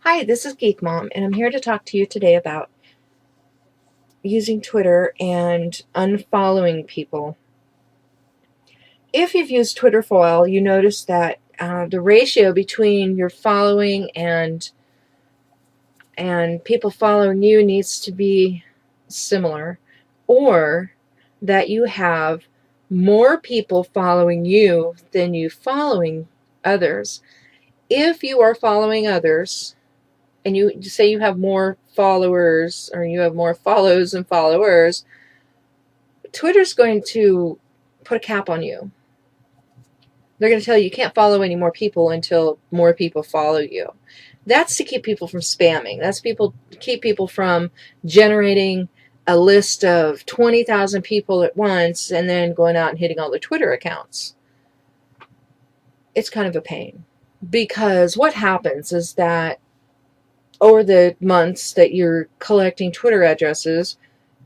Hi, this is Geek Mom, and I'm here to talk to you today about using Twitter and unfollowing people. If you've used Twitter for a while, you notice that the ratio between your following and people following you needs to be similar, or that you have more people following you than you following others. If you are following others, and you say you have more followers or you have more follows and followers, Twitter's going to put a cap on you. They're going to tell you can't follow any more people until more people follow you. That's to keep people from spamming. That's keep people from generating a list of 20,000 people at once and then going out and hitting all their Twitter accounts. It's kind of a pain, because what happens is that over the months that you're collecting Twitter addresses,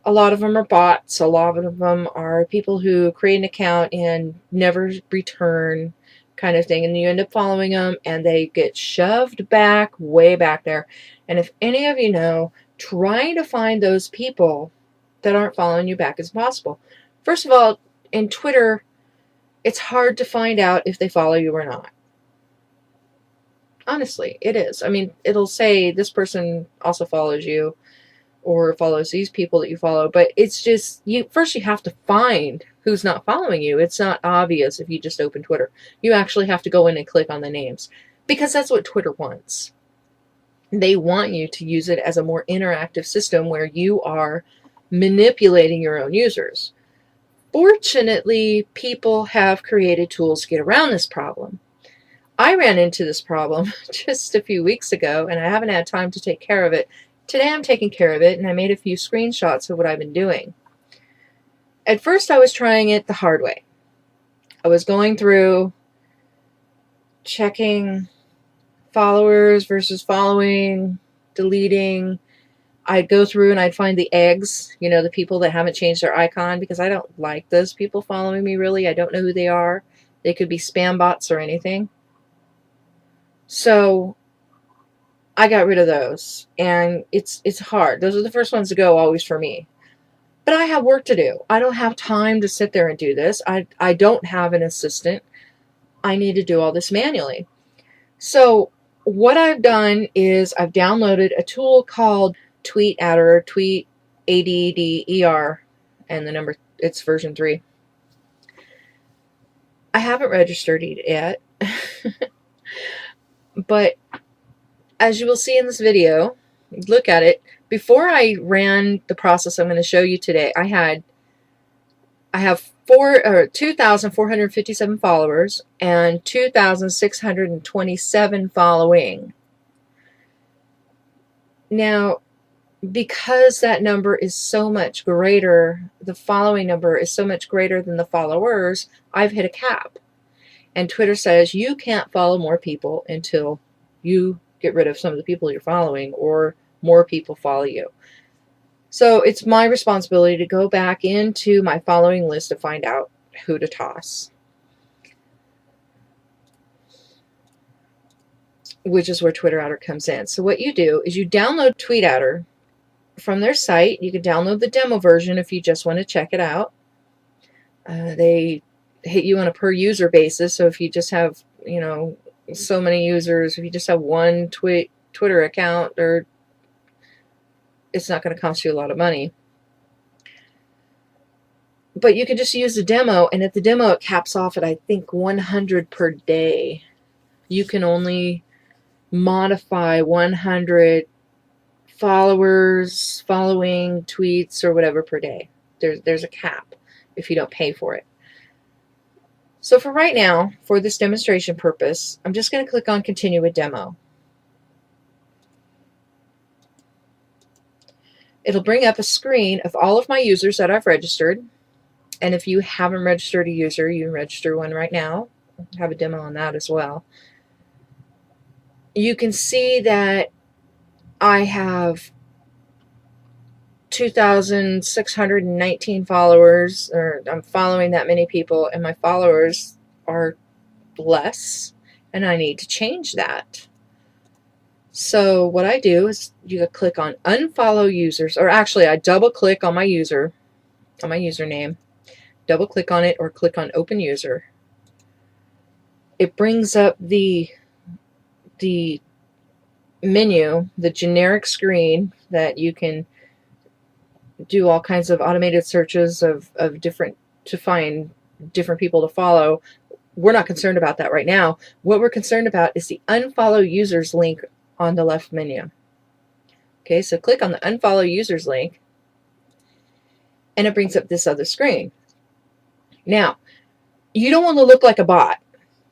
a lot of them are bots. A lot of them are people who create an account and never return, kind of thing. And you end up following them and they get shoved back, way back there. And if any of you know, trying to find those people that aren't following you back is impossible. First of all, in Twitter, it's hard to find out if they follow you or not. Honestly, it is. I mean, it'll say this person also follows you or follows these people that you follow, but it's just, you have to find who's not following you. It's not obvious if you just open Twitter. You actually have to go in and click on the names, because that's what Twitter wants. They want you to use it as a more interactive system where you are manipulating your own users. Fortunately, people have created tools to get around this problem. I ran into this problem just a few weeks ago, and I haven't had time to take care of it. Today I'm taking care of it, and I made a few screenshots of what I've been doing. At first I was trying it the hard way. I was going through, checking followers versus following, deleting. I'd go through and I'd find the eggs, the people that haven't changed their icon, because I don't like those people following me, really. I don't know who they are. They could be spam bots or anything. So I got rid of those, and it's hard. Those are the first ones to go, always, for me. But I have work to do. I don't have time to sit there and do this. I don't have an assistant. I need to do all this manually. So what I've done is I've downloaded a tool called TweetAdder, TweetAdder, and the number, it's version 3. I haven't registered it yet. But as you will see in this video, look at it. Before I ran the process I'm going to show you today, I have 2,457 followers and 2,627 following. Now, because that number is so much greater, the following number is so much greater than the followers, I've hit a cap. And Twitter says you can't follow more people until you get rid of some of the people you're following or more people follow you. So it's my responsibility to go back into my following list to find out who to toss, which is where TweetAdder comes in. So what you do is you download TweetAdder from their site. You can download the demo version if you just want to check it out. They hit you on a per user basis. So if you just have, so many users, if you just have one Twitter account, or it's not going to cost you a lot of money. But you could just use the demo, and at the demo it caps off at, I think, 100 per day. You can only modify 100 followers, following, tweets, or whatever per day. There's a cap if you don't pay for it. So for right now, for this demonstration purpose, I'm just going to click on Continue with Demo. It'll bring up a screen of all of my users that I've registered. And if you haven't registered a user, you can register one right now. I have a demo on that as well. You can see that I have 2,619 followers, or I'm following that many people, and my followers are less, and I need to change that. So what I do is you click on unfollow users, or actually I double click on my username, double click on it or click on open user. It brings up the menu, the generic screen that you can do all kinds of automated searches of different, to find different people to follow. We're not concerned about that right now. What we're concerned about is the unfollow users link on the left menu. Okay, so click on the unfollow users link and it brings up this other screen. Now, you don't want to look like a bot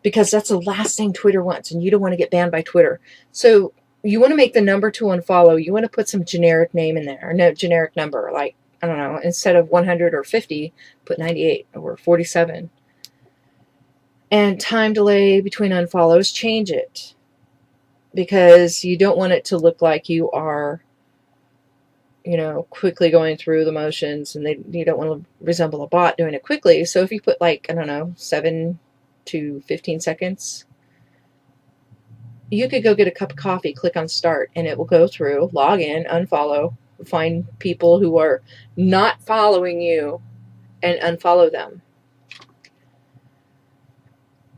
because that's the last thing Twitter wants, and you don't want to get banned by Twitter. So you want to make the number to unfollow, you want to put some generic name in there, or no, generic number, like, I don't know, instead of 100 or 50, put 98 or 47. And time delay between unfollows, change it, because you don't want it to look like you are, you know, quickly going through the motions, and you don't want to resemble a bot doing it quickly. So if you put, like, I don't know, 7 to 15 seconds, you could go get a cup of coffee, click on start, and it will go through, log in, unfollow, find people who are not following you and unfollow them.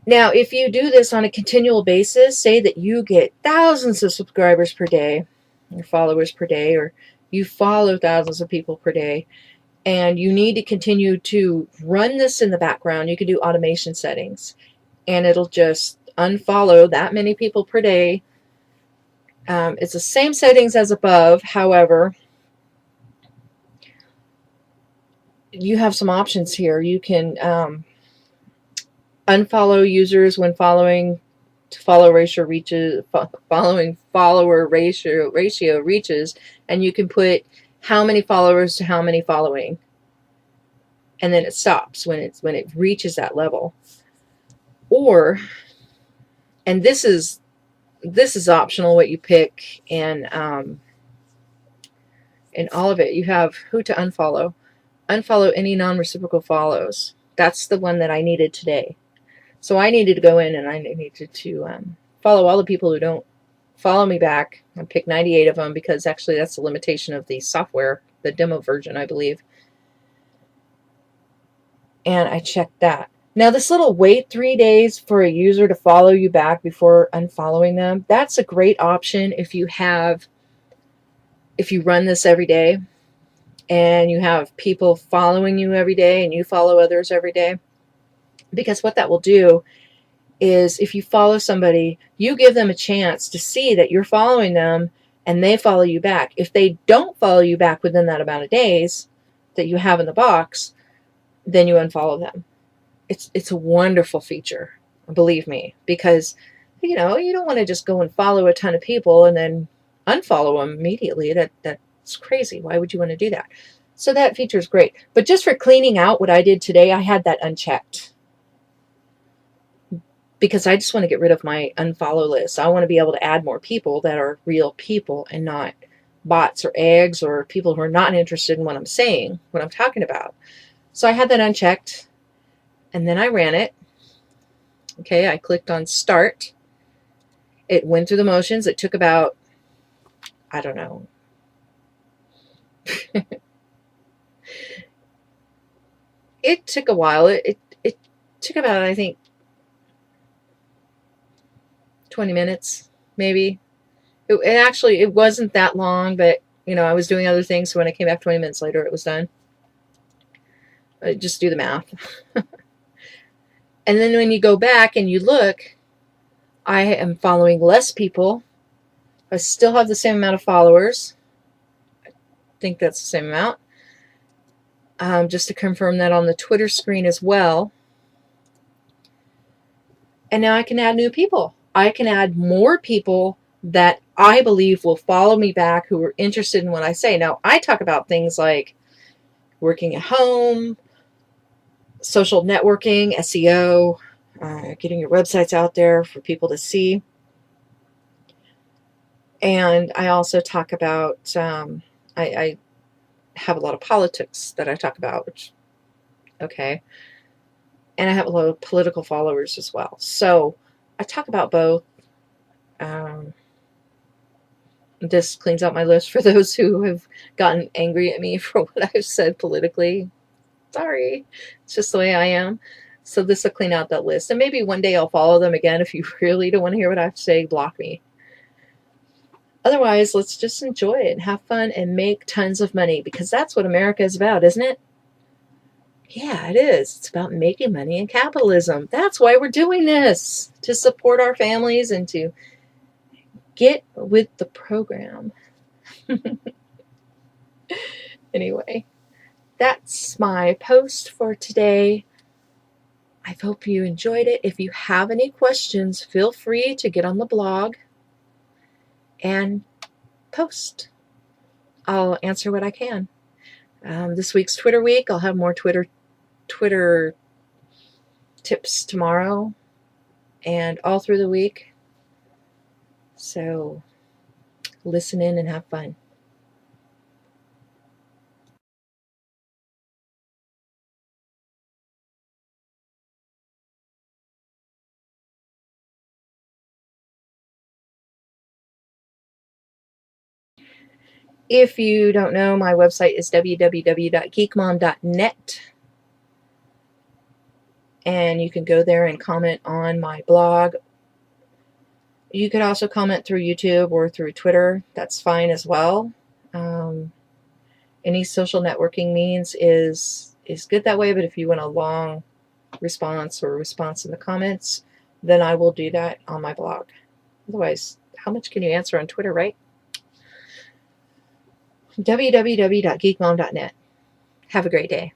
Now, if you do this on a continual basis, say that you get thousands of subscribers per day, or followers per day, or you follow thousands of people per day, and you need to continue to run this in the background, you can do automation settings, and it'll just unfollow that many people per day. It's the same settings as above. However, you have some options here. You can unfollow users when following to follow ratio reaches, following follower ratio reaches, and you can put how many followers to how many following, and then it stops when it reaches that level. Or, and this is optional what you pick, and in all of it you have who to unfollow. Unfollow any non-reciprocal follows. That's the one that I needed today. So I needed to go in and I needed to follow all the people who don't follow me back. I picked 98 of them because actually that's the limitation of the software, the demo version, I believe. And I checked that. Now this little wait 3 days for a user to follow you back before unfollowing them, that's a great option if you run this every day and you have people following you every day and you follow others every day. Because what that will do is, if you follow somebody, you give them a chance to see that you're following them and they follow you back. If they don't follow you back within that amount of days that you have in the box, then you unfollow them. It's a wonderful feature, believe me, because you don't want to just go and follow a ton of people and then unfollow them immediately. That's crazy. Why would you want to do that? So that feature is great. But just for cleaning out what I did today, I had that unchecked, because I just want to get rid of my unfollow list. I want to be able to add more people that are real people and not bots or eggs or people who are not interested in what I'm saying, what I'm talking about. So I had that unchecked, and then I ran it. Okay, I clicked on start. It went through the motions. It took about, I don't know, it took a while. It took about, I think, 20 minutes, maybe. It wasn't that long, but I was doing other things, so when I came back 20 minutes later, it was done. Just do the math. And then when you go back and you look, I am following less people. I still have the same amount of followers. I think that's the same amount. Just to confirm that on the Twitter screen as well. And now I can add new people. I can add more people that I believe will follow me back, who are interested in what I say. Now, I talk about things like working at home, social networking, SEO, getting your websites out there for people to see. And I also talk about, I have a lot of politics that I talk about, which, okay. And I have a lot of political followers as well. So I talk about both. This cleans out my list for those who have gotten angry at me for what I've said politically. Sorry. It's just the way I am. So this will clean out that list. And maybe one day I'll follow them again. If you really don't want to hear what I have to say, block me. Otherwise, let's just enjoy it and have fun and make tons of money, because that's what America is about, isn't it? Yeah, it is. It's about making money and capitalism. That's why we're doing this, to support our families and to get with the program. Anyway, that's my post for today. I hope you enjoyed it. If you have any questions, feel free to get on the blog and post. I'll answer what I can. This week's Twitter week, I'll have more Twitter tips tomorrow and all through the week. So listen in and have fun. If you don't know, my website is www.geekmom.net. And you can go there and comment on my blog. You could also comment through YouTube or through Twitter. That's fine as well. Any social networking means is good that way, but if you want a long response or a response in the comments, then I will do that on my blog. Otherwise, how much can you answer on Twitter, right? www.geekmom.net. Have a great day.